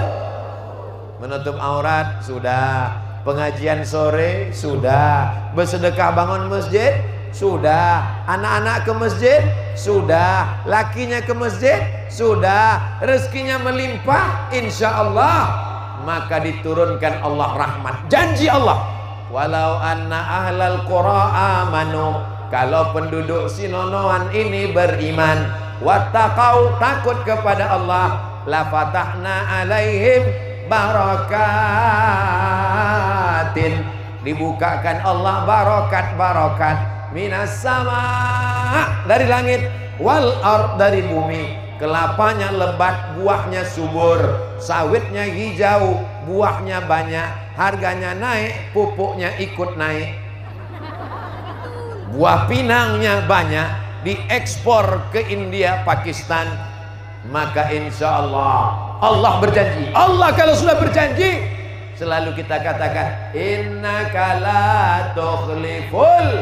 Menutup aurat sudah, pengajian sore sudah, bersedekah bangun masjid sudah, anak-anak ke masjid sudah, lakinya ke masjid sudah, rezekinya melimpah insya Allah. Maka diturunkan Allah rahmat, janji Allah, walau anna ahlal qura amanu, kalau penduduk Sinonoan ini beriman, wattaqau, takut kepada Allah, la fatahna alaihim barakatin, dibukakan Allah barokat minas sama, dari langit, wal ard, dari bumi. Kelapanya lebat, buahnya subur, sawitnya hijau, buahnya banyak, harganya naik, pupuknya ikut naik. Buah pinangnya banyak, diekspor ke India, Pakistan. Maka insya Allah, Allah berjanji. Allah kalau sudah berjanji, selalu kita katakan, innaka la tukhliful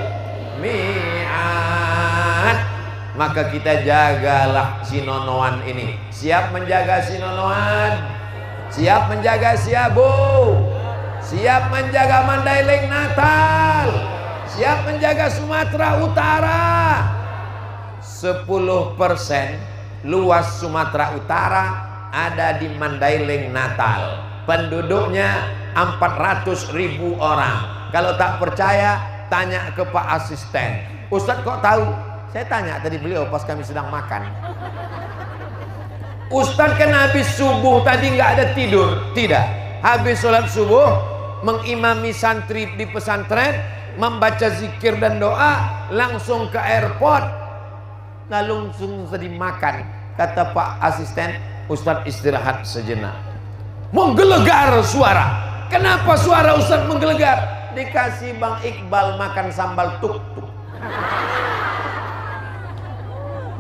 mi'ad. Maka kita jagalah Sinonoan ini. Siap menjaga Sinonoan, siap menjaga Siabu, siap menjaga Mandailing Natal, siap menjaga Sumatera Utara. 10% luas Sumatera Utara ada di Mandailing Natal. Penduduknya 400.000 orang. Kalau tak percaya, tanya ke Pak Asisten. Ustadz kok tahu? Saya tanya tadi beliau pas kami sedang makan. Ustadz kan habis subuh tadi nggak ada tidur? Tidak. Habis sholat subuh, mengimami santri di pesantren, membaca zikir dan doa, langsung ke airport, lalu langsung tadi makan. Kata Pak Asisten, Ustadz istirahat sejenak. Menggelegar suara. Kenapa suara Ustadz menggelegar? Dikasih Bang Iqbal makan sambal tuk-tuk.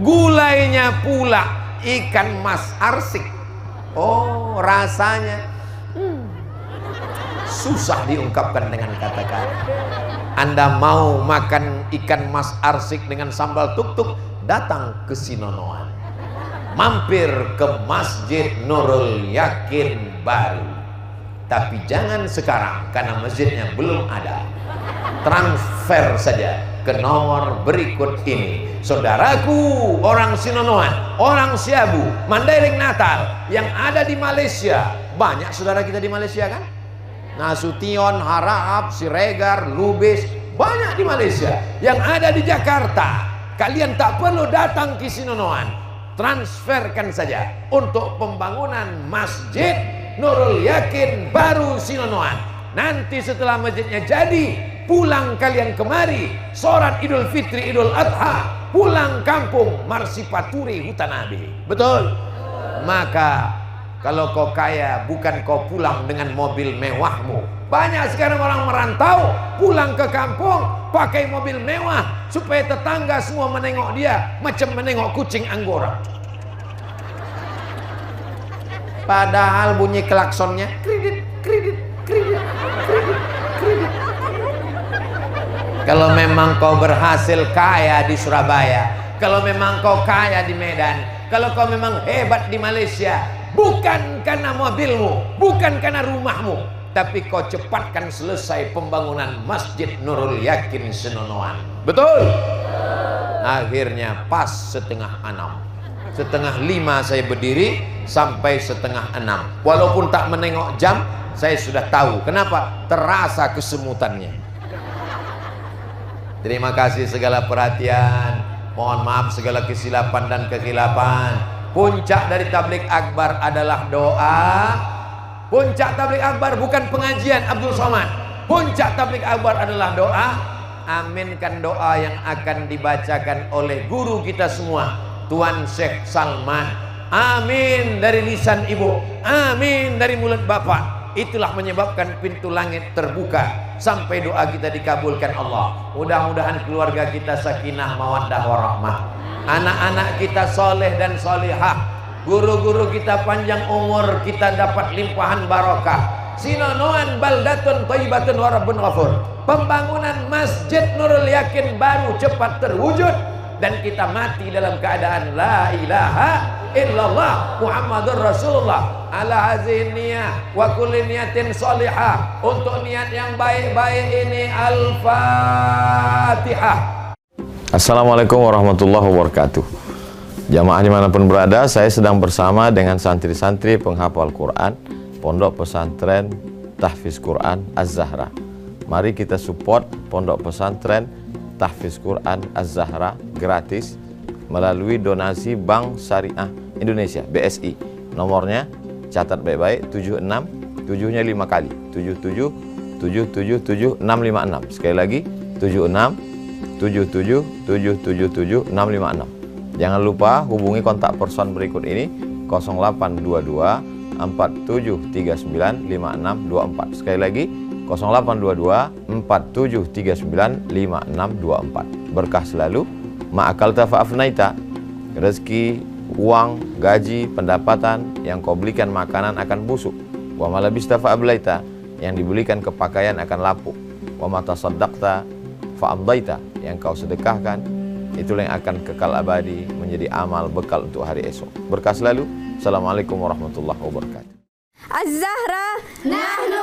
Gulainya pula ikan mas arsik. Oh, rasanya susah diungkapkan dengan kata-kata. Anda mau makan ikan mas arsik dengan sambal tuk-tuk, datang ke Sinonoan, mampir ke Masjid Nurul Yakin baru. Tapi jangan sekarang karena masjidnya belum ada. Transfer saja ke nomor berikut ini. Saudaraku, orang Sinonoan, orang Siabu, Mandailing Natal yang ada di Malaysia. Banyak saudara kita di Malaysia kan? Nasution, Harahap, Siregar, Lubis, banyak di Malaysia. Yang ada di Jakarta, kalian tak perlu datang ke Sinonoan, transferkan saja untuk pembangunan Masjid Nurul Yakin baru Sinonoan. Nanti setelah masjidnya jadi, pulang kalian kemari, sholat Idul Fitri, Idul Adha, pulang kampung Marsipaturi Hutanabe. Betul? Maka kalau kau kaya, bukan kau pulang dengan mobil mewahmu. Banyak sekarang orang merantau, pulang ke kampung pakai mobil mewah supaya tetangga semua menengok dia macam menengok kucing Anggora. Padahal bunyi klaksonnya kredit, kredit, kredit, kredit, kredit. Kalau memang kau berhasil kaya di Surabaya, kalau memang kau kaya di Medan, kalau kau memang hebat di Malaysia, bukan karena mobilmu, bukan karena rumahmu, tapi kau cepatkan selesai pembangunan Masjid Nurul Yakin Sinonoan. Betul? Akhirnya pas 5:30. 4:30 saya berdiri sampai 5:30. Walaupun tak menengok jam, saya sudah tahu. Kenapa? Terasa kesemutannya. Terima kasih segala perhatian. Mohon maaf segala kesilapan dan kekhilafan. Puncak dari tabligh akbar adalah doa. Puncak tabligh akbar bukan pengajian Abdul Somad. Puncak tabligh akbar adalah doa. Aminkan doa yang akan dibacakan oleh guru kita semua, Tuan Syekh Salman. Amin dari lisan ibu, amin dari mulut bapak. Itulah menyebabkan pintu langit terbuka sampai doa kita dikabulkan Allah. Mudah-mudahan keluarga kita sakinah mawaddah warahmah, anak-anak kita soleh dan solihah, guru-guru kita panjang umur, kita dapat limpahan barokah. Sinonoan baldatun thayyibatun wa rabbun ghafur. Pembangunan Masjid Nurul Yakin baru cepat terwujud dan kita mati dalam keadaan la ilaha illallah Muhammadur Rasulullah ala hazihi niyah wa kulli niyatin sholihah. Untuk niat yang baik-baik ini Al-Fatihah. Assalamualaikum warahmatullahi wabarakatuh. Jamaah dimanapun berada, saya sedang bersama dengan santri-santri penghafal Quran Pondok Pesantren Tahfiz Quran Az-Zahra. Mari kita support Pondok Pesantren Tahfiz Quran Az-Zahra gratis melalui donasi Bank Syariah Indonesia BSI. Nomornya catat baik-baik, 76 7-nya 5 kali, 77 777 656. Sekali lagi 76 77 777 656. Jangan lupa hubungi kontak person berikut ini 0822 4739 5624. Sekali lagi 0822 4739 5624. Berkah selalu, ma'akalta fa'afnaita. Rezeki, uang, gaji, pendapatan yang kau belikan makanan akan busuk. Wa malabista fa'ablaita, yang dibelikan kepakaian akan lapuk. Wa mata saddaqta fa'amdaita, yang kau sedekahkan itulah yang akan kekal abadi menjadi amal bekal untuk hari esok. Berkah selalu. Assalamualaikum warahmatullahi wabarakatuh. Az-Zahra nahnu